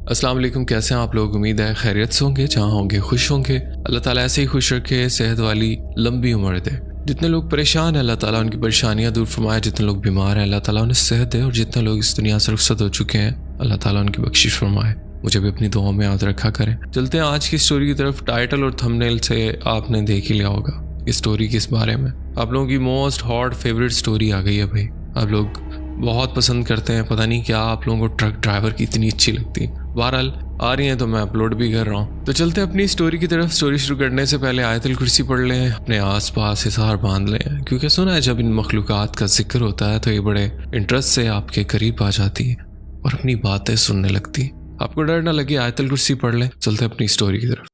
अस्सलाम वालेकुम, कैसे हैं आप लोग। उम्मीद है खैरियत से होंगे, जहाँ होंगे खुश होंगे। अल्लाह ताला ऐसे ही खुश रखे, सेहत वाली लंबी उम्र दे। जितने लोग परेशान हैं अल्लाह ताला उनकी परेशानियां दूर फरमाए, जितने लोग बीमार हैं अल्लाह ताला उन्हें सेहत दे, और जितने लोग इस दुनिया से रुखसत हो चुके हैं अल्लाह ताला उनकी बख्शिश फरमाए। मुझे भी अपनी दुआओं में याद रखा करें। चलते हैं आज की स्टोरी की तरफ। टाइटल और थंबनेल से आपने देख ही लिया होगा इस स्टोरी किस बारे में। आप लोगों की मोस्ट हॉट फेवरेट स्टोरी आ गई है भाई। आप लोग बहुत पसंद करते हैं, पता नहीं क्या आप लोगों को ट्रक ड्राइवर की इतनी अच्छी लगती है। बहरहाल आ रही हैं तो मैं अपलोड भी कर रहा हूँ। तो चलते हैं अपनी स्टोरी की तरफ। स्टोरी शुरू करने से पहले आयतुल कुर्सी पढ़ लें, अपने आसपास हिसार बांध लें, क्योंकि सुना है जब इन मखलूकात का जिक्र होता है तो ये बड़े इंटरेस्ट से आपके करीब आ जाती है और अपनी बातें सुनने लगती है। आपको डर ना लगे, आयतुल कुर्सी पढ़ लें। चलते हैं अपनी स्टोरी की तरफ।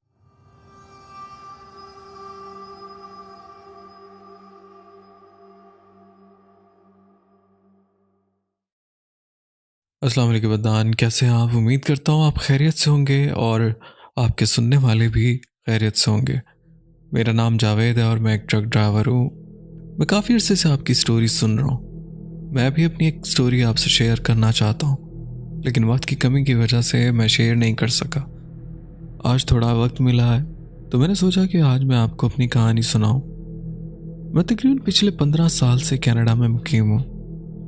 अस्सलाम वालेकुम बद्दान, कैसे हैं आप। उम्मीद करता हूँ आप खैरियत से होंगे और आपके सुनने वाले भी खैरियत से होंगे। मेरा नाम जावेद है और मैं एक ट्रक ड्राइवर हूँ। मैं काफ़ी अरसे से आपकी स्टोरी सुन रहा हूँ। मैं भी अपनी एक स्टोरी आपसे शेयर करना चाहता हूँ, लेकिन वक्त की कमी की वजह से मैं शेयर नहीं कर सका। आज थोड़ा वक्त मिला है तो मैंने सोचा कि आज मैं आपको अपनी कहानी सुनाऊँ। मैं तकरीबन पिछले 15 साल से कनाडा में मुकीम हूँ,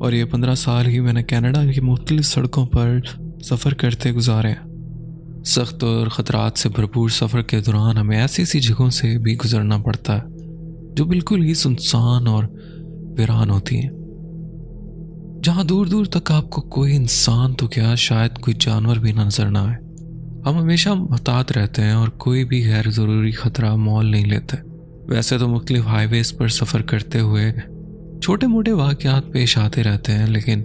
और ये 15 साल ही मैंने कनाडा की मुख्तलिफ सड़कों पर सफ़र करते गुजारे हैं। सख्त और ख़तरात से भरपूर सफ़र के दौरान हमें ऐसी ऐसी जगहों से भी गुजरना पड़ता है जो बिल्कुल ही सुनसान और वीरान होती हैं, जहाँ दूर दूर तक आपको कोई इंसान तो क्या शायद कोई जानवर भी नजर ना आए। हम हमेशा मुहतात रहते हैं और कोई भी गैर ज़रूरी ख़तरा मोल नहीं लेते। वैसे तो मुख्तलिफ हाईवेज़ पर सफ़र करते हुए छोटे मोटे वाक़यात पेश आते रहते हैं, लेकिन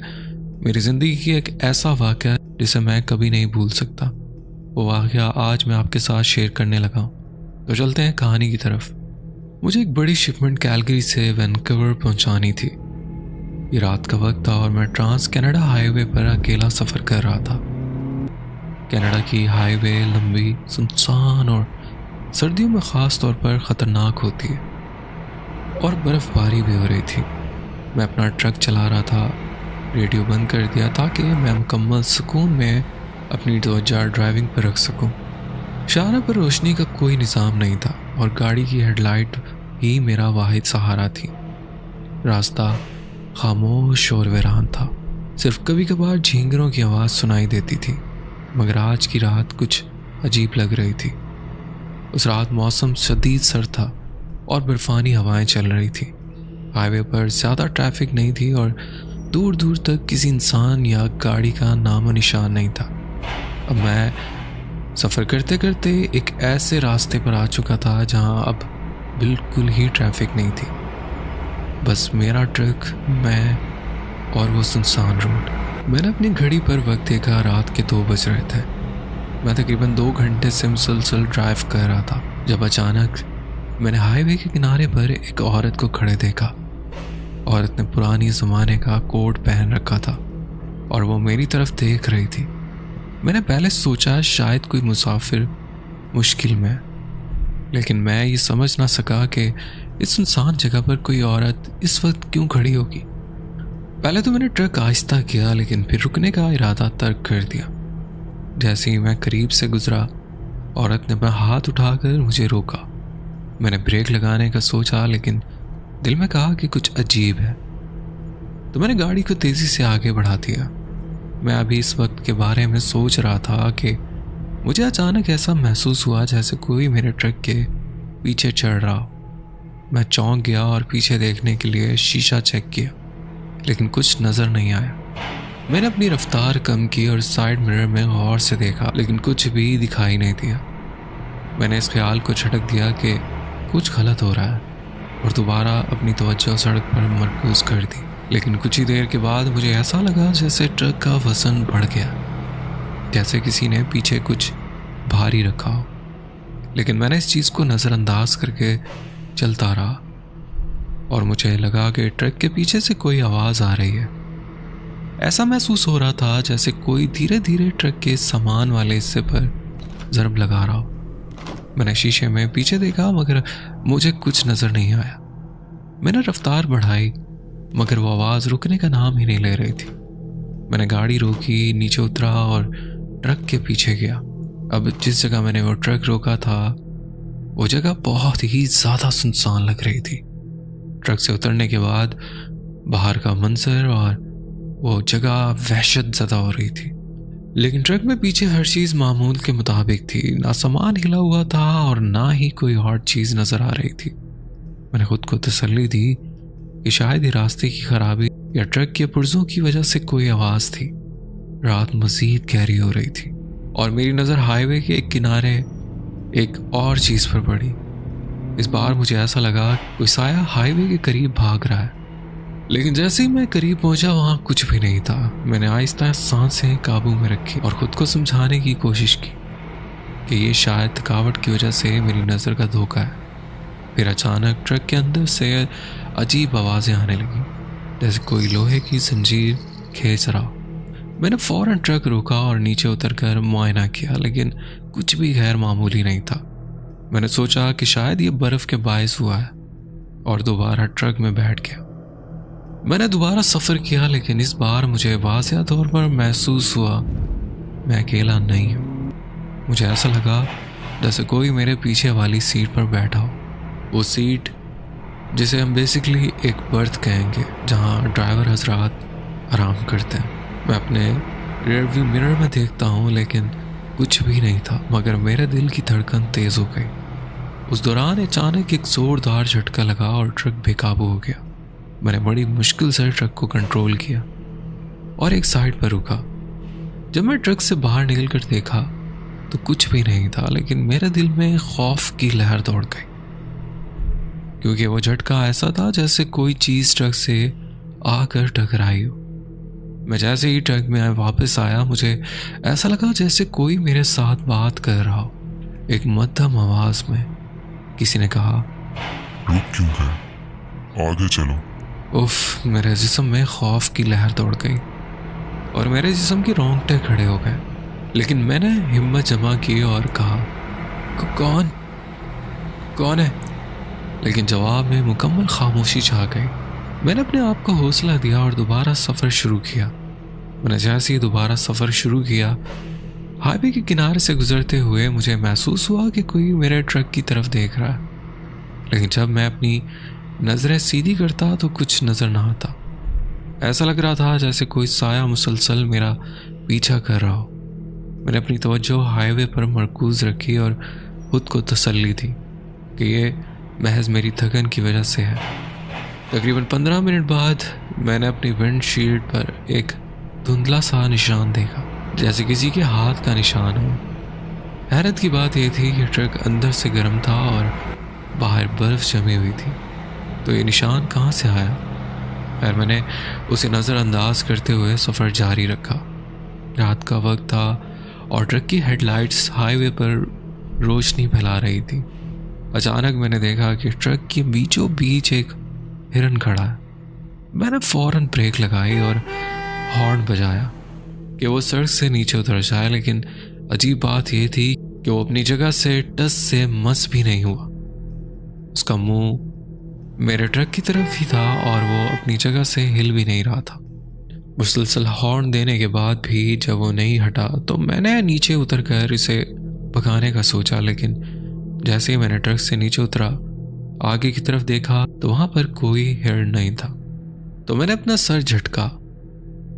मेरी ज़िंदगी की एक ऐसा वाक़या जिसे मैं कभी नहीं भूल सकता, वो वाक़या आज मैं आपके साथ शेयर करने लगा हूँ। तो चलते हैं कहानी की तरफ। मुझे एक बड़ी शिपमेंट कैलगरी से वैनकूवर पहुँचानी थी। ये रात का वक्त था और मैं ट्रांस कनाडा हाईवे पर अकेला सफ़र कर रहा था। कनाडा की हाईवे लंबी, सुनसान और सर्दियों में ख़ास तौर पर ख़तरनाक होती है, और बर्फ़बारी भी हो रही थी। मैं अपना ट्रक चला रहा था, रेडियो बंद कर दिया ताकि मैं मुकम्मल सुकून में अपनी तवज्जो ड्राइविंग पर रख सकूं। शाहरा पर रोशनी का कोई निज़ाम नहीं था और गाड़ी की हेडलाइट ही मेरा वाहिद सहारा थी। रास्ता खामोश और वीरान था, सिर्फ कभी कभार झींगरों की आवाज़ सुनाई देती थी। मगर आज की रात कुछ अजीब लग रही थी। उस रात मौसम शदीद सर्द था और बर्फानी हवाएं चल रही थी। हाईवे पर ज़्यादा ट्रैफिक नहीं थी और दूर दूर तक किसी इंसान या गाड़ी का नामो निशान नहीं था। अब मैं सफ़र करते करते एक ऐसे रास्ते पर आ चुका था जहां अब बिल्कुल ही ट्रैफिक नहीं थी। बस मेरा ट्रक, मैं और वो सुनसान रोड। मैंने अपनी घड़ी पर वक्त देखा, रात के 2 बज रहे थे। मैं तकरीबन 2 घंटे से मुसलसल ड्राइव कर रहा था जब अचानक मैंने हाईवे के किनारे पर एक औरत को खड़े देखा। औरत ने पुरानी ज़माने का कोट पहन रखा था और वो मेरी तरफ देख रही थी। मैंने पहले सोचा शायद कोई मुसाफिर मुश्किल में, लेकिन मैं ये समझ ना सका कि इस सुनसान जगह पर कोई औरत इस वक्त क्यों खड़ी होगी। पहले तो मैंने ट्रक आहिस्ता किया, लेकिन फिर रुकने का इरादा तर्क कर दिया। जैसे ही मैं करीब से गुजरा, औरत ने अपना हाथ उठाकर मुझे रोका। मैंने ब्रेक लगाने का सोचा, लेकिन दिल में कहा कि कुछ अजीब है, तो मैंने गाड़ी को तेज़ी से आगे बढ़ा दिया। मैं अभी इस वक्त के बारे में सोच रहा था कि मुझे अचानक ऐसा महसूस हुआ जैसे कोई मेरे ट्रक के पीछे चढ़ रहा हो। मैं चौंक गया और पीछे देखने के लिए शीशा चेक किया, लेकिन कुछ नज़र नहीं आया। मैंने अपनी रफ्तार कम की और साइड मिरर में गौर से देखा, लेकिन कुछ भी दिखाई नहीं दिया। मैंने इस ख्याल को झटक दिया कि कुछ गलत हो रहा है और दोबारा अपनी तवज्जो सड़क पर मरकूज कर दी। लेकिन कुछ ही देर के बाद मुझे ऐसा लगा जैसे ट्रक का वजन बढ़ गया, जैसे किसी ने पीछे कुछ भारी रखा हो। लेकिन मैंने इस चीज़ को नज़रअंदाज करके चलता रहा और मुझे लगा कि ट्रक के पीछे से कोई आवाज़ आ रही है। ऐसा महसूस हो रहा था जैसे कोई धीरे धीरे ट्रक के सामान वाले हिस्से पर ज़रब लगा रहा हो। मैंने शीशे में पीछे देखा, मगर मुझे कुछ नज़र नहीं आया। मैंने रफ्तार बढ़ाई, मगर वो आवाज़ रुकने का नाम ही नहीं ले रही थी। मैंने गाड़ी रोकी, नीचे उतरा और ट्रक के पीछे गया। अब जिस जगह मैंने वो ट्रक रोका था वो जगह बहुत ही ज़्यादा सुनसान लग रही थी। ट्रक से उतरने के बाद बाहर का मंजर और वो जगह वहशत ज़दा हो रही थी, लेकिन ट्रक में पीछे हर चीज़ मामूल के मुताबिक थी। ना सामान हिला हुआ था और ना ही कोई और चीज़ नज़र आ रही थी। मैंने खुद को तसल्ली दी कि शायद ये रास्ते की खराबी या ट्रक के पुर्जों की वजह से कोई आवाज़ थी। रात मज़ीद गहरी हो रही थी और मेरी नज़र हाईवे के एक किनारे एक और चीज़ पर पड़ी। इस बार मुझे ऐसा लगा कोई साया हाईवे के करीब भाग रहा है, लेकिन जैसे ही मैं करीब पहुंचा वहां कुछ भी नहीं था। मैंने आहिस्ता सांसें काबू में रखी और खुद को समझाने की कोशिश की कि ये शायद थकावट की वजह से मेरी नज़र का धोखा है। फिर अचानक ट्रक के अंदर से अजीब आवाज़ें आने लगी, जैसे कोई लोहे की जंजीर खींच रहा। मैंने फौरन ट्रक रोका और नीचे उतरकर मुआयना किया, लेकिन कुछ भी गैर मामूली नहीं था। मैंने सोचा कि शायद ये बर्फ़ के बायस हुआ है और दोबारा ट्रक में बैठ गया। मैंने दोबारा सफ़र किया, लेकिन इस बार मुझे वाज़िया तौर पर महसूस हुआ मैं अकेला नहीं हूँ। मुझे ऐसा लगा जैसे कोई मेरे पीछे वाली सीट पर बैठा हो। वो सीट जिसे हम बेसिकली एक बर्थ कहेंगे, जहाँ ड्राइवर हजरात आराम करते हैं। मैं अपने रियर व्यू मिरर में देखता हूँ, लेकिन कुछ भी नहीं था, मगर मेरे दिल की धड़कन तेज़ हो गई। उस दौरान अचानक एक ज़ोरदार झटका लगा और ट्रक बेकाबू हो गया। मैंने बड़ी मुश्किल से ट्रक को कंट्रोल किया और एक साइड पर रुका। जब मैं ट्रक से बाहर निकल कर देखा तो कुछ भी नहीं था, लेकिन मेरे दिल में खौफ की लहर दौड़ गई, क्योंकि वो झटका ऐसा था जैसे कोई चीज़ ट्रक से आकर टकराई हो। मैं जैसे ही ट्रक में वापस आया, मुझे ऐसा लगा जैसे कोई मेरे साथ बात कर रहा हो। एक मध्यम आवाज में किसी ने कहा, रुक क्यों गए, आगे चलो। उफ, मेरे जिस्म में खौफ की लहर दौड़ गई और मेरे जिस्म के रोंगटे खड़े हो गए। लेकिन मैंने हिम्मत जमा की और कहा, कौन कौन है? लेकिन जवाब में मुकम्मल खामोशी छा गई। मैंने अपने आप को हौसला दिया और दोबारा सफ़र शुरू किया। मैंने जैसे ही दोबारा सफ़र शुरू किया, हाईवे के किनारे से गुजरते हुए मुझे महसूस हुआ कि कोई मेरे ट्रक की तरफ देख रहा है, लेकिन जब मैं अपनी नज़रें सीधी करता तो कुछ नज़र ना आता। ऐसा लग रहा था जैसे कोई साया मुसलसल मेरा पीछा कर रहा हो। मैंने अपनी तवज्जो हाईवे पर मरकूज रखी और खुद को तसल्ली दी कि ये महज मेरी थकन की वजह से है। तकरीबन 15 मिनट बाद मैंने अपनी विंडशील्ड पर एक धुंधला सा निशान देखा, जैसे किसी के हाथ का निशान हो। हैरत की बात यह थी कि ट्रक अंदर से गर्म था और बाहर बर्फ जमी हुई थी, तो ये निशान कहाँ से आया? खैर, मैंने उसे नज़रअंदाज करते हुए सफ़र जारी रखा। रात का वक्त था और ट्रक की हेडलाइट्स हाईवे पर रोशनी फैला रही थी। अचानक मैंने देखा कि ट्रक के बीचों बीच एक हिरन खड़ा है। मैंने फौरन ब्रेक लगाई और हॉर्न बजाया कि वो सड़क से नीचे उतर जाए, लेकिन अजीब बात यह थी कि वो अपनी जगह से टस से मस भी नहीं हुआ। उसका मुंह मेरे ट्रक की तरफ ही था और वो अपनी जगह से हिल भी नहीं रहा था। मुसलसल हॉर्न देने के बाद भी जब वो नहीं हटा तो मैंने नीचे उतरकर इसे भगाने का सोचा, लेकिन जैसे ही मैंने ट्रक से नीचे उतरा, आगे की तरफ देखा तो वहां पर कोई हिरन नहीं था। तो मैंने अपना सर झटका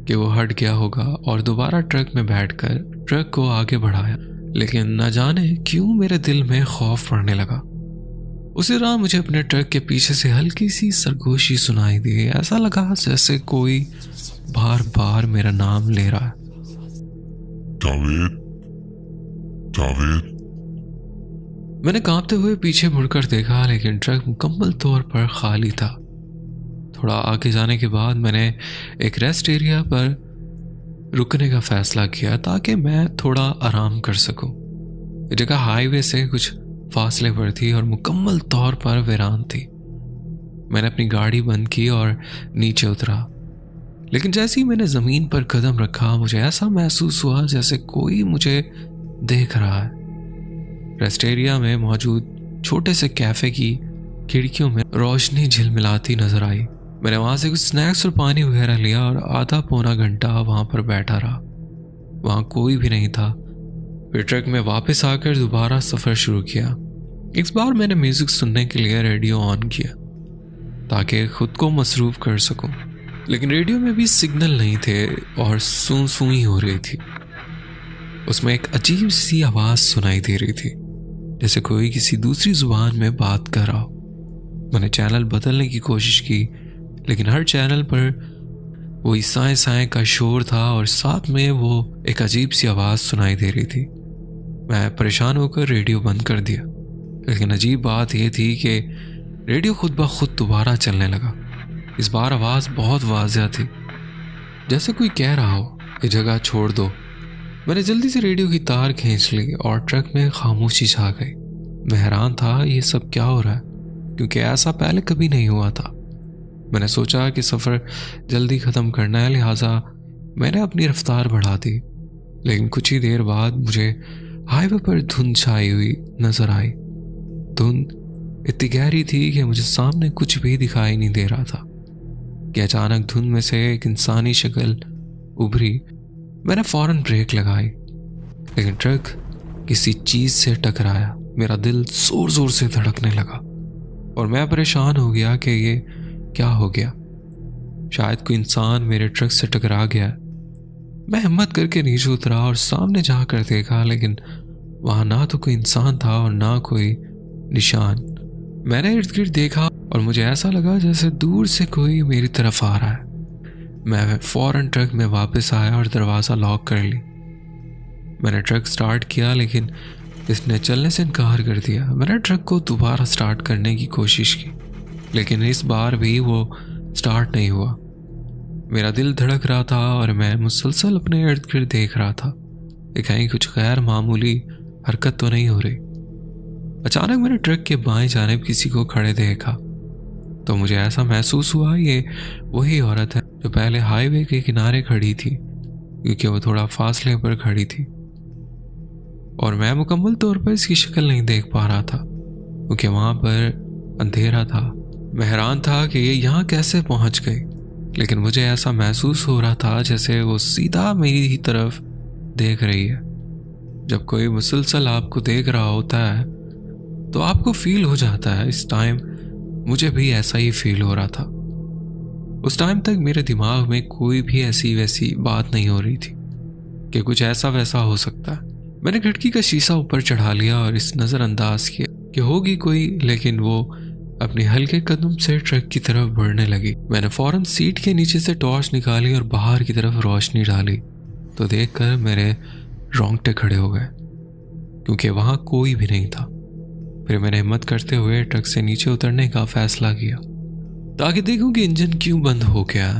कि वो हट गया होगा और दोबारा ट्रक में बैठकर ट्रक को आगे बढ़ाया, लेकिन न जाने क्यों मेरे दिल में खौफ बढ़ने लगा। उसी दौरान मुझे अपने ट्रक के पीछे से हल्की सी सरगोशी सुनाई दी। ऐसा लगा जैसे कोई बार बार मेरा नाम ले रहा है, जावेद, जावेद। मैंने कांपते हुए पीछे मुड़कर देखा, लेकिन ट्रक मुकम्मल तौर पर खाली था। थोड़ा आगे जाने के बाद मैंने एक रेस्ट एरिया पर रुकने का फैसला किया ताकि मैं थोड़ा आराम कर सकूं। ये जगह हाईवे से कुछ फासले पर थी और मुकम्मल तौर पर वीरान थी। मैंने अपनी गाड़ी बंद की और नीचे उतरा, लेकिन जैसे ही मैंने ज़मीन पर कदम रखा, मुझे ऐसा महसूस हुआ जैसे कोई मुझे देख रहा है। रेस्ट एरिया में मौजूद छोटे से कैफ़े की खिड़कियों में रोशनी झिलमिलाती नजर आई। मैंने वहाँ से कुछ स्नैक्स और पानी वगैरह लिया और आधा पौना घंटा वहाँ पर बैठा रहा। वहाँ कोई भी नहीं था। फिर ट्रक में वापस आकर दोबारा सफ़र शुरू किया। इस बार मैंने म्यूज़िक सुनने के लिए रेडियो ऑन किया ताकि खुद को मसरूफ़ कर सकूं, लेकिन रेडियो में भी सिग्नल नहीं थे और सूं सूं ही हो रही थी। उसमें एक अजीब सी आवाज़ सुनाई दे रही थी, जैसे कोई किसी दूसरी ज़ुबान में बात कर रहा हो। मैंने चैनल बदलने की कोशिश की, लेकिन हर चैनल पर वही साए साए का शोर था और साथ में वो एक अजीब सी आवाज़ सुनाई दे रही थी। मैं परेशान होकर रेडियो बंद कर दिया, लेकिन अजीब बात यह थी कि रेडियो खुद ब खुद दोबारा चलने लगा। इस बार आवाज़ बहुत वाज़िया थी, जैसे कोई कह रहा हो ये जगह छोड़ दो। मैंने जल्दी से रेडियो की तार खींच ली और ट्रक में खामोशी छा गई। मैं हैरान था ये सब क्या हो रहा है, क्योंकि ऐसा पहले कभी नहीं हुआ था। मैंने सोचा कि सफ़र जल्दी ख़त्म करना है, लिहाजा मैंने अपनी रफ्तार बढ़ा दी। लेकिन कुछ ही देर बाद मुझे हाईवे पर धुंध छाई हुई नज़र आई। धुंध इतनी गहरी थी कि मुझे सामने कुछ भी दिखाई नहीं दे रहा था कि अचानक धुंध में से एक इंसानी शक्ल उभरी। मैंने फौरन ब्रेक लगाई, लेकिन ट्रक किसी चीज़ से टकराया। मेरा दिल ज़ोर ज़ोर से धड़कने लगा और मैं परेशान हो गया कि ये क्या हो गया। शायद कोई इंसान मेरे ट्रक से टकरा गया। मैं हिम्मत करके नीचे उतरा और सामने जाकर देखा, लेकिन वहाँ ना तो कोई इंसान था और ना कोई निशान। मैंने इर्द गिर्द देखा और मुझे ऐसा लगा जैसे दूर से कोई मेरी तरफ आ रहा है। मैं फौरन ट्रक में वापस आया और दरवाज़ा लॉक कर ली। मैंने ट्रक स्टार्ट किया, लेकिन इसने चलने से इनकार कर दिया। मैंने ट्रक को दोबारा स्टार्ट करने की कोशिश की, लेकिन इस बार भी वो स्टार्ट नहीं हुआ। मेरा दिल धड़क रहा था और मैं मुसलसल अपने इर्द गिर्द देख रहा था कि कहीं कुछ गैर मामूली हरकत तो नहीं हो रही। अचानक मैंने ट्रक के बाएं जानिब किसी को खड़े देखा, तो मुझे ऐसा महसूस हुआ ये वही औरत है जो पहले हाईवे के किनारे खड़ी थी, क्योंकि वो थोड़ा फासले पर खड़ी थी और मैं मुकम्मल तौर पर इसकी शक्ल नहीं देख पा रहा था क्योंकि वहाँ पर अंधेरा था। मैं हैरान था कि ये यहाँ कैसे पहुँच गई, लेकिन मुझे ऐसा महसूस हो रहा था जैसे वो सीधा मेरी ही तरफ देख रही है। जब कोई मुसलसल आपको देख रहा होता है तो आपको फील हो जाता है। इस टाइम मुझे भी ऐसा ही फील हो रहा था। उस टाइम तक मेरे दिमाग में कोई भी ऐसी वैसी बात नहीं हो रही थी कि कुछ ऐसा वैसा हो सकता है। मैंने खिड़की का शीशा ऊपर चढ़ा लिया और इस नज़रअंदाज किया कि होगी कोई, लेकिन वो अपने हल्के कदम से ट्रक की तरफ बढ़ने लगी। मैंने फौरन सीट के नीचे से टॉर्च निकाली और बाहर की तरफ रोशनी डाली, तो देखकर मेरे रोंगटे खड़े हो गए क्योंकि वहाँ कोई भी नहीं था। फिर मैंने हिम्मत करते हुए ट्रक से नीचे उतरने का फैसला किया ताकि देखूं कि इंजन क्यों बंद हो गया।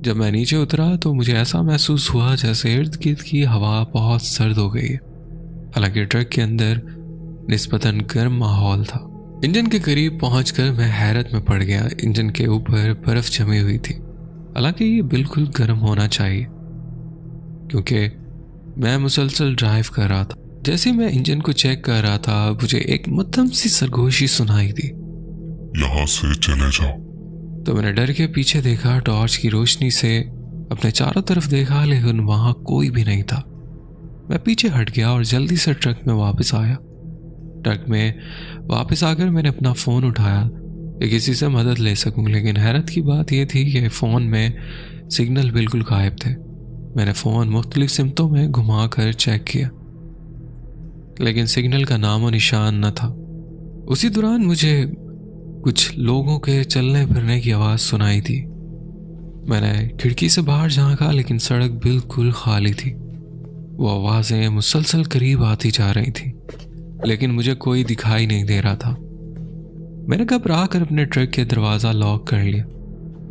जब मैं नीचे उतरा तो मुझे ऐसा महसूस हुआ जैसे इर्द गिर्द की हवा बहुत सर्द हो गई है। हालांकि ट्रक के अंदर निस्बतन गर्म माहौल था। इंजन के करीब पहुंचकर मैं हैरत में पड़ गया। इंजन के ऊपर बर्फ जमी हुई थी, हालांकि ये बिल्कुल गर्म होना चाहिए क्योंकि मैं मुसलसल ड्राइव कर रहा था। जैसे मैं इंजन को चेक कर रहा था, मुझे एक मध्यम सी सरगोशी सुनाई दी, यहाँ से चले जाओ। तो मैंने डर के पीछे देखा। टॉर्च की रोशनी से अपने चारों तरफ देखा, लेकिन वहां कोई भी नहीं था। मैं पीछे हट गया और जल्दी से ट्रक में वापस आया। ट्रक में वापस आकर मैंने अपना फ़ोन उठाया कि किसी से मदद ले सकूं, लेकिन हैरत की बात यह थी कि फ़ोन में सिग्नल बिल्कुल गायब थे। मैंने फ़ोन मुख्तलिफ सिमतों में घुमा कर चेक किया, लेकिन सिग्नल का नामो निशान न था। उसी दौरान मुझे कुछ लोगों के चलने फिरने की आवाज़ सुनाई दी। मैंने खिड़की से बाहर झांका, लेकिन सड़क बिल्कुल खाली थी। वो आवाज़ें मुसलसल करीब आती जा रही थी, लेकिन मुझे कोई दिखाई नहीं दे रहा था। मैंने घबरा कर अपने ट्रक के दरवाज़ा लॉक कर लिया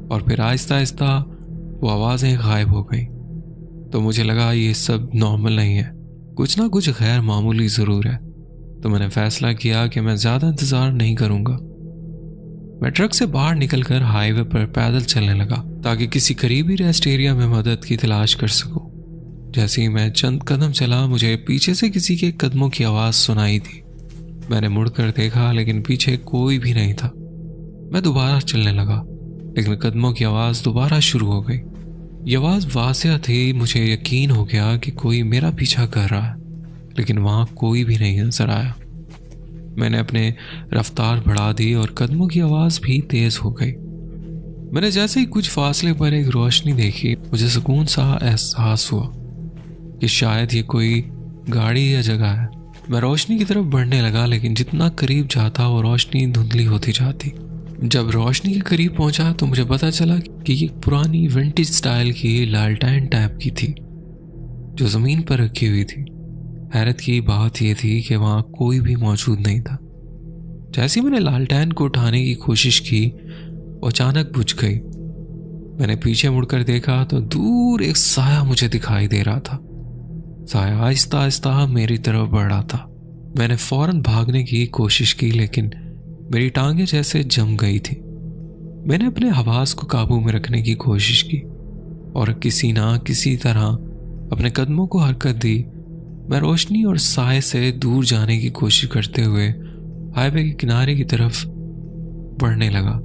और फिर आहिस्ता आहिस्ता वो आवाज़ें गायब हो गई। तो मुझे लगा ये सब नॉर्मल नहीं है, कुछ ना कुछ गैर मामूली ज़रूर है। तो मैंने फ़ैसला किया कि मैं ज़्यादा इंतज़ार नहीं करूँगा। मैं ट्रक से बाहर निकलकर हाईवे पर पैदल चलने लगा ताकि किसी करीबी रेस्ट एरिया में मदद की तलाश कर सकूं। जैसे ही मैं चंद कदम चला, मुझे पीछे से किसी के कदमों की आवाज़ सुनाई दी। मैंने मुड़कर देखा, लेकिन पीछे कोई भी नहीं था। मैं दोबारा चलने लगा, लेकिन कदमों की आवाज़ दोबारा शुरू हो गई। ये आवाज़ वासिया थी। मुझे यकीन हो गया कि कोई मेरा पीछा कर रहा है, लेकिन वहाँ कोई भी नहीं नजर आया। मैंने अपने रफ्तार बढ़ा दी और कदमों की आवाज़ भी तेज़ हो गई। मैंने जैसे ही कुछ फासले पर एक रोशनी देखी, मुझे सुकून सा एहसास हुआ कि शायद ये कोई गाड़ी या जगह है। मैं रोशनी की तरफ बढ़ने लगा, लेकिन जितना करीब जाता वो रोशनी धुंधली होती जाती। जब रोशनी के करीब पहुंचा तो मुझे पता चला कि ये पुरानी विंटेज स्टाइल की लालटेन टाइप की थी जो ज़मीन पर रखी हुई थी। हैरत की बात यह थी कि वहाँ कोई भी मौजूद नहीं था। जैसे ही मैंने लालटेन को उठाने की कोशिश की, वो अचानक बुझ गई। मैंने पीछे मुड़कर देखा तो दूर एक साया मुझे दिखाई दे रहा था। साया आहिस्ता आहिस्ता मेरी तरफ बढ़ रहा था। मैंने फौरन भागने की कोशिश की, लेकिन मेरी टांगें जैसे जम गई थी। मैंने अपने हवास को काबू में रखने की कोशिश की और किसी ना किसी तरह अपने कदमों को हरकत दी। मैं रोशनी और साए से दूर जाने की कोशिश करते हुए हाईवे के किनारे की तरफ बढ़ने लगा।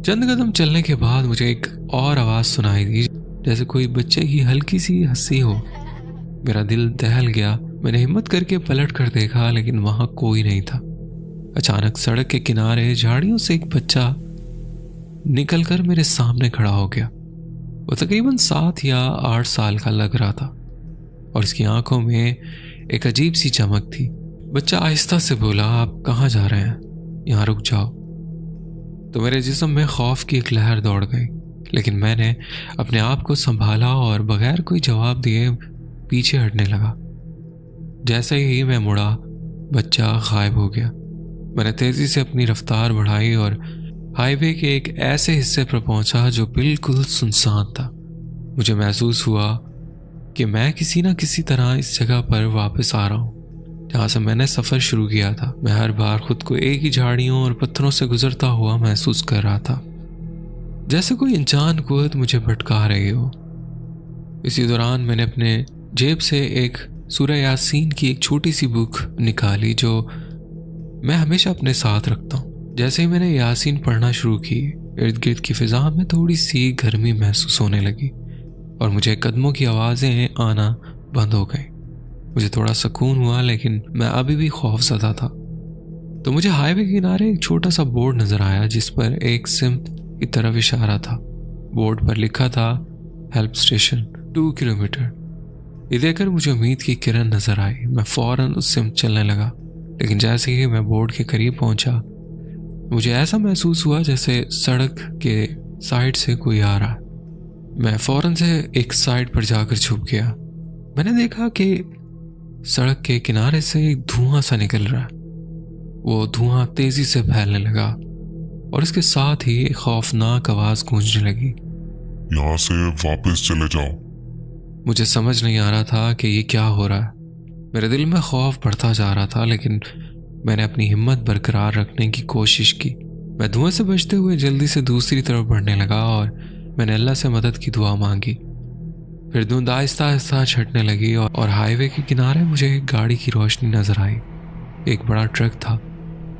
चंद कदम चलने के बाद मुझे एक और आवाज़ सुनाई दी, जैसे कोई बच्चे की हल्की सी हंसी हो। मेरा दिल दहल गया। मैंने हिम्मत करके पलट कर देखा, लेकिन वहां कोई नहीं था। अचानक सड़क के किनारे झाड़ियों से एक बच्चा निकलकर मेरे सामने खड़ा हो गया। वो तकरीबन 7 या 8 साल का लग रहा था और उसकी आंखों में एक अजीब सी चमक थी। बच्चा आहिस्ता से बोला, आप कहाँ जा रहे हैं? यहाँ रुक जाओ। तो मेरे जिस्म में खौफ की एक लहर दौड़ गई, लेकिन मैंने अपने आप को संभाला और बगैर कोई जवाब दिए पीछे हटने लगा। जैसे ही मैं मुड़ा, बच्चा गायब हो गया। मैंने तेजी से अपनी रफ्तार बढ़ाई और हाईवे के एक ऐसे हिस्से पर पहुंचा जो बिल्कुल सुनसान था। मुझे महसूस हुआ कि मैं किसी न किसी तरह इस जगह पर वापस आ रहा हूँ जहाँ से मैंने सफ़र शुरू किया था। मैं हर बार खुद को एक ही झाड़ियों और पत्थरों से गुजरता हुआ महसूस कर रहा था, जैसे कोई अनजान कुव्वत मुझे भटका रही हो। इसी दौरान मैंने अपने जेब से एक सूरह यासीन की एक छोटी सी बुक निकाली जो मैं हमेशा अपने साथ रखता हूँ। जैसे ही मैंने यासीन पढ़ना शुरू की, इर्द गिर्द की फिजा में थोड़ी सी गर्मी महसूस होने लगी और मुझे कदमों की आवाज़ें आना बंद हो गई। मुझे थोड़ा सुकून हुआ, लेकिन मैं अभी भी खौफज़दा था। तो मुझे हाईवे के किनारे एक छोटा सा बोर्ड नज़र आया जिस पर एक सिमत की तरफ इशारा था। बोर्ड पर लिखा था हेल्प स्टेशन 2 किलोमीटर। ये देखकर मुझे उम्मीद की किरण नजर आई। मैं फौरन उससे चलने लगा, लेकिन जैसे ही मैं बोर्ड के करीब पहुंचा, मुझे ऐसा महसूस हुआ जैसे सड़क के साइड से कोई आ रहा है। मैं फौरन से एक साइड पर जाकर छुप गया। मैंने देखा कि सड़क के किनारे से एक धुआं सा निकल रहा है। वो धुआं तेजी से फैलने लगा और इसके साथ ही एक खौफनाक आवाज गूंजने लगी, यहाँ से वापस चले जाओ। मुझे समझ नहीं आ रहा था कि ये क्या हो रहा है। मेरे दिल में खौफ बढ़ता जा रहा था, लेकिन मैंने अपनी हिम्मत बरकरार रखने की कोशिश की। मैं धुआं से बचते हुए जल्दी से दूसरी तरफ बढ़ने लगा और मैंने अल्लाह से मदद की दुआ मांगी। फिर धुंध आहिस्ता आहिस्ता छटने लगी और हाईवे के किनारे मुझे एक गाड़ी की रोशनी नजर आई। एक बड़ा ट्रक था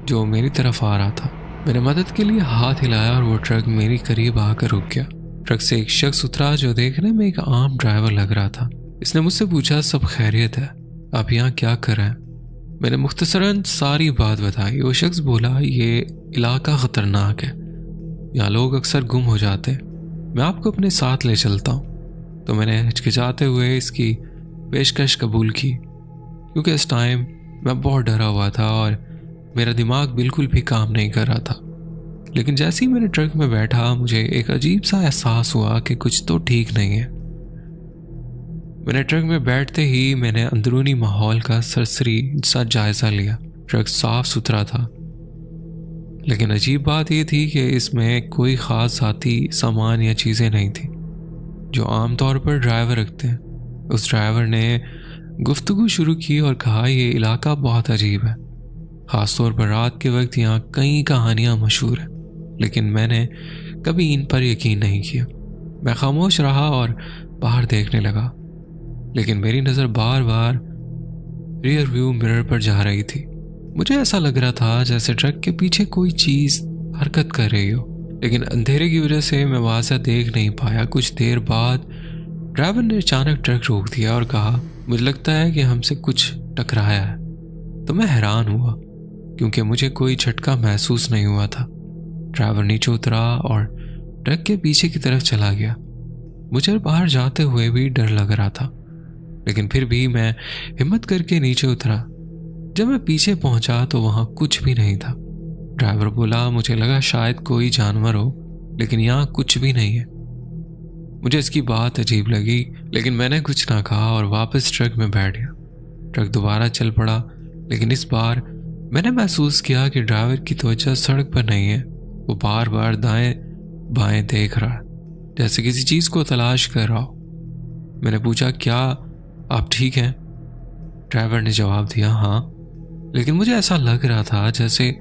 जो मेरी तरफ आ रहा था। मैंने मदद के लिए हाथ हिलाया और वो ट्रक मेरी करीब आकर रुक गया। ट्रक से एक शख्स उतरा जो देखने में एक आम ड्राइवर लग रहा था। इसने मुझसे पूछा, सब खैरियत है? आप यहाँ क्या कर रहे हैं? मैंने मुख्तसरन सारी बात बताई। वो शख्स बोला, ये इलाका ख़तरनाक है, यहाँ लोग अक्सर गुम हो जाते हैं, मैं आपको अपने साथ ले चलता हूँ। तो मैंने हिचकिचाते हुए इसकी पेशकश कबूल की, क्योंकि इस टाइम मैं बहुत डरा हुआ था और मेरा दिमाग बिल्कुल भी काम नहीं कर रहा था। लेकिन जैसे ही मैंने ट्रक में बैठा, मुझे एक अजीब सा एहसास हुआ कि कुछ तो ठीक नहीं है। मैंने ट्रक में बैठते ही मैंने अंदरूनी माहौल का सरसरी सा जायजा लिया। ट्रक साफ सुथरा था, लेकिन अजीब बात यह थी कि इसमें कोई ख़ास ज़ाती सामान या चीज़ें नहीं थी जो आमतौर पर ड्राइवर रखते हैं। उस ड्राइवर ने गुफ्तगू शुरू की और कहा, ये इलाका बहुत अजीब है, ख़ासतौर पर रात के वक्त यहाँ कई कहानियाँ मशहूर हैं, लेकिन मैंने कभी इन पर यकीन नहीं किया। मैं खामोश रहा और बाहर देखने लगा, लेकिन मेरी नज़र बार बार रियर व्यू मिरर पर जा रही थी। मुझे ऐसा लग रहा था जैसे ट्रक के पीछे कोई चीज़ हरकत कर रही हो, लेकिन अंधेरे की वजह से मैं वाज़ह देख नहीं पाया। कुछ देर बाद ड्राइवर ने अचानक ट्रक रोक दिया और कहा, मुझे लगता है कि हमसे कुछ टकराया है। तो मैं हैरान हुआ क्योंकि मुझे कोई झटका महसूस नहीं हुआ था। ड्राइवर नीचे उतरा और ट्रक के पीछे की तरफ चला गया। मुझे बाहर जाते हुए भी डर लग रहा था, लेकिन फिर भी मैं हिम्मत करके नीचे उतरा। जब मैं पीछे पहुंचा तो वहां कुछ भी नहीं था। ड्राइवर बोला, मुझे लगा शायद कोई जानवर हो, लेकिन यहाँ कुछ भी नहीं है। मुझे इसकी बात अजीब लगी, लेकिन मैंने कुछ ना कहा और वापस ट्रक में बैठ गया। ट्रक दोबारा चल पड़ा, लेकिन इस बार मैंने महसूस किया कि ड्राइवर की तवज्जो सड़क पर नहीं है। वो बार बार दाएं बाएं देख रहा है, जैसे किसी चीज को तलाश कर रहा हो। मैंने पूछा, क्या आप ठीक हैं? ड्राइवर ने जवाब दिया, हाँ, लेकिन मुझे ऐसा लग रहा था जैसे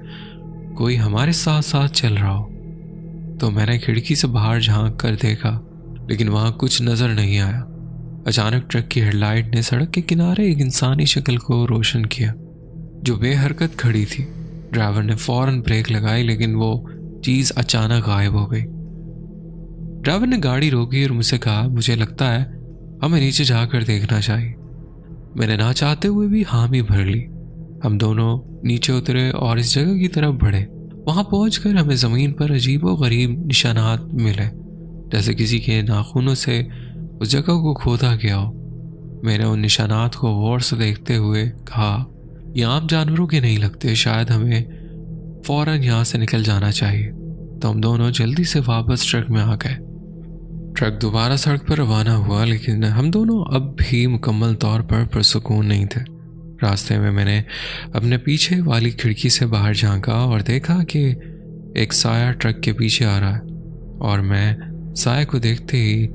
कोई हमारे साथ साथ चल रहा हो। तो मैंने खिड़की से बाहर झांक कर देखा, लेकिन वहां कुछ नजर नहीं आया। अचानक ट्रक की हेडलाइट ने सड़क के किनारे एक इंसानी शक्ल को रोशन किया जो बेहरकत खड़ी थी। ड्राइवर ने फौरन ब्रेक लगाई, लेकिन वो चीज अचानक गायब हो गई। ड्राइवर ने गाड़ी रोकी और मुझसे कहा, मुझे लगता है हमें नीचे जाकर देखना चाहिए। मैंने ना चाहते हुए भी हामी भर ली। हम दोनों नीचे उतरे और इस जगह की तरफ बढ़े। वहां पहुंचकर हमें जमीन पर अजीबोगरीब निशानात मिले, जैसे किसी के नाखूनों से उस जगह को खोदा गया हो। मैंने उन निशानात को गौर से देखते हुए कहा, ये आम जानवरों के नहीं लगते, शायद हमें फौरन यहाँ से निकल जाना चाहिए। तो हम दोनों जल्दी से वापस ट्रक में आ गए। ट्रक दोबारा सड़क पर रवाना हुआ, लेकिन हम दोनों अब भी मुकम्मल तौर पर पुरसुकून नहीं थे। रास्ते में मैंने अपने पीछे वाली खिड़की से बाहर झांका और देखा कि एक साया ट्रक के पीछे आ रहा है, और मैं साये को देखते ही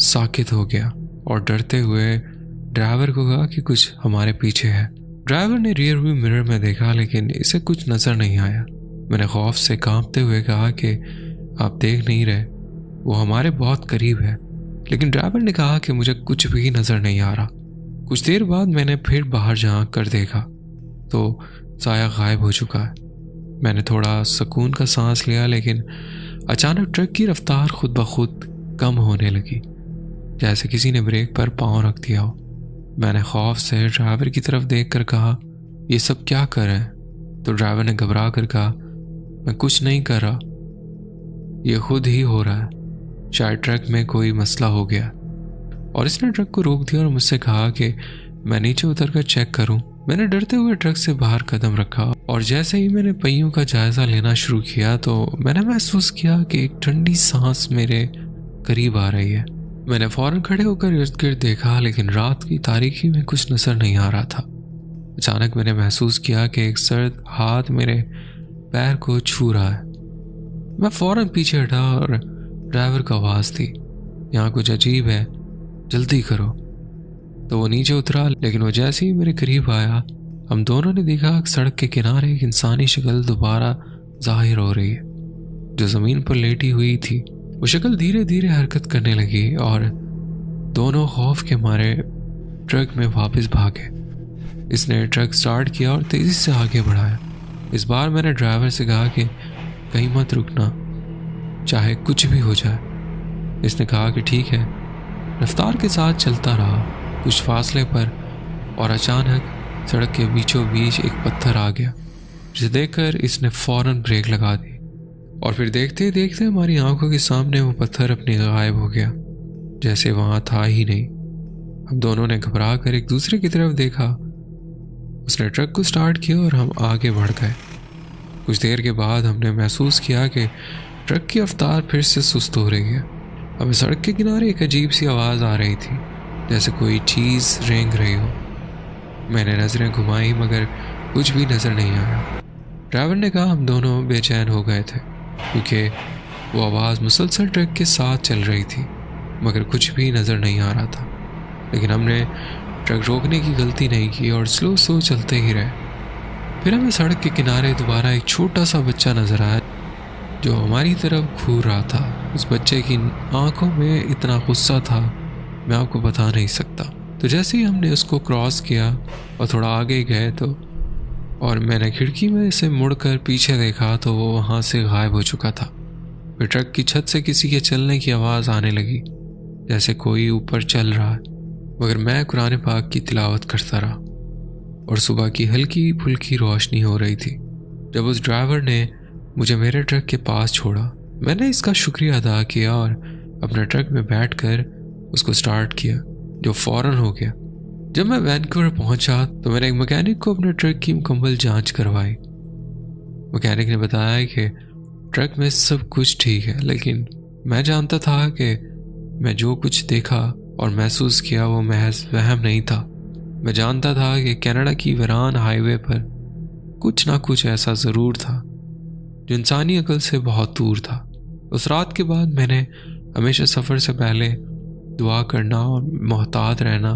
साकित हो गया और डरते हुए ड्राइवर को कहा कि कुछ हमारे पीछे है। ड्राइवर ने रियर व्यू मिरर में देखा, लेकिन इसे कुछ नजर नहीं आया। मैंने खौफ से कांपते हुए कहा कि आप देख नहीं रहे, वो हमारे बहुत करीब है। लेकिन ड्राइवर ने कहा कि मुझे कुछ भी नजर नहीं आ रहा। कुछ देर बाद मैंने फिर बाहर झांक कर देखा तो साया गायब हो चुका है। मैंने थोड़ा सुकून का सांस लिया, लेकिन अचानक ट्रक की रफ्तार खुद ब खुद कम होने लगी, जैसे किसी ने ब्रेक पर पांव रख दिया हो। मैंने खौफ से ड्राइवर की तरफ देखकर कहा, ये सब क्या कर रहे हैं? तो ड्राइवर ने घबरा कर कहा, मैं कुछ नहीं कर रहा, ये खुद ही हो रहा है, शायद ट्रक में कोई मसला हो गया। और इसने ट्रक को रोक दिया और मुझसे कहा कि मैं नीचे उतरकर चेक करूं। मैंने डरते हुए ट्रक से बाहर कदम रखा और जैसे ही मैंने पहियों का जायजा लेना शुरू किया तो मैंने महसूस किया कि एक ठंडी सांस मेरे करीब आ रही है। मैंने फौरन खड़े होकर इर्द गिर्द देखा, लेकिन रात की तारीकी में कुछ नजर नहीं आ रहा था। अचानक मैंने महसूस किया कि एक सर्द हाथ मेरे पैर को छू रहा है। मैं फौरन पीछे हटा और ड्राइवर को आवाज दी, यहाँ कुछ अजीब है, जल्दी करो। तो वो नीचे उतरा, लेकिन वो जैसे ही मेरे करीब आया हम दोनों ने देखा कि सड़क के किनारे एक इंसानी शक्ल दोबारा जाहिर हो रही है जो जमीन पर लेटी हुई थी। वो शक्ल धीरे धीरे हरकत करने लगी और दोनों खौफ के मारे ट्रक में वापस भागे। इसने ट्रक स्टार्ट किया और तेजी से आगे बढ़ाया। इस बार मैंने ड्राइवर से कहा कि कहीं मत रुकना, चाहे कुछ भी हो जाए। इसने कहा कि ठीक है। रफ्तार के साथ चलता रहा कुछ फासले पर और अचानक सड़क के बीचों बीच एक पत्थर आ गया, जिसे देखकर इसने फौरन ब्रेक लगा दी और फिर देखते ही देखते हमारी आंखों के सामने वो पत्थर अपने गायब हो गया, जैसे वहां था ही नहीं। हम दोनों ने घबरा कर एक दूसरे की तरफ देखा। उसने ट्रक को स्टार्ट किया और हम आगे बढ़ गए। कुछ देर के बाद हमने महसूस किया कि ट्रक की रफ्तार फिर से सुस्त हो रही है। हमें सड़क के किनारे एक अजीब सी आवाज़ आ रही थी, जैसे कोई चीज़ रेंग रही हो। मैंने नज़रें घुमाई मगर कुछ भी नज़र नहीं आया। ड्राइवर ने कहा हम दोनों बेचैन हो गए थे क्योंकि वो आवाज़ मुसलसल ट्रक के साथ चल रही थी मगर कुछ भी नज़र नहीं आ रहा था। लेकिन हमने ट्रक रोकने की गलती नहीं की और स्लो चलते ही रहे। फिर हमें सड़क के किनारे दोबारा एक छोटा सा बच्चा नज़र आया जो हमारी तरफ घूर रहा था। उस बच्चे की आंखों में इतना गुस्सा था मैं आपको बता नहीं सकता। तो जैसे ही हमने उसको क्रॉस किया और थोड़ा आगे गए तो और मैंने खिड़की में से मुड़कर पीछे देखा तो वो वहाँ से गायब हो चुका था। फिर ट्रक की छत से किसी के चलने की आवाज़ आने लगी, जैसे कोई ऊपर चल रहा है, मगर मैं कुरान पाक की तिलावत करता रहा और सुबह की हल्की फुल्की रोशनी हो रही थी। जब उस ड्राइवर ने मुझे मेरे ट्रक के पास छोड़ा, मैंने इसका शुक्रिया अदा किया और अपने ट्रक में बैठकर उसको स्टार्ट किया, जो फ़ौरन हो गया। जब मैं वैनकूवर पहुंचा तो मैंने एक मैकेनिक को अपने ट्रक की मुकम्मल जांच करवाई। मैकेनिक ने बताया कि ट्रक में सब कुछ ठीक है, लेकिन मैं जानता था कि मैं जो कुछ देखा और महसूस किया वो महज वहम नहीं था। मैं जानता था कि कनाडा की वीरान हाईवे पर कुछ ना कुछ ऐसा ज़रूर था जो इंसानी अकल से बहुत दूर था। उस रात के बाद मैंने हमेशा सफ़र से पहले दुआ करना और मोहतात रहना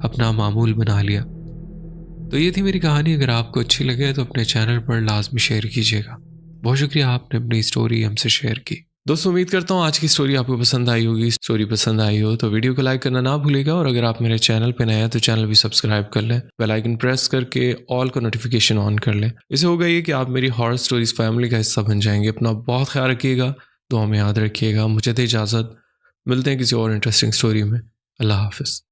अपना मामूल बना लिया। तो ये थी मेरी कहानी। अगर आपको अच्छी लगे तो अपने चैनल पर लाजमी शेयर कीजिएगा। बहुत शुक्रिया, आपने अपनी स्टोरी हमसे शेयर की। दोस्तों, उम्मीद करता हूँ आज की स्टोरी आपको पसंद आई होगी। स्टोरी पसंद आई हो तो वीडियो को लाइक करना ना भूलिएगा, और अगर आप मेरे चैनल पे नए हैं तो चैनल भी सब्सक्राइब कर लें, बेल आइकन प्रेस करके ऑल का नोटिफिकेशन ऑन कर लें। इससे होगा ये कि आप मेरी हॉरर स्टोरीज फैमिली का हिस्सा बन जाएंगे। अपना बहुत ख्याल रखिएगा, दुआ में याद रखिएगा। मुझे दे इजाज़त, मिलते हैं किसी और इंटरेस्टिंग स्टोरी में। अल्लाह हाफिज़।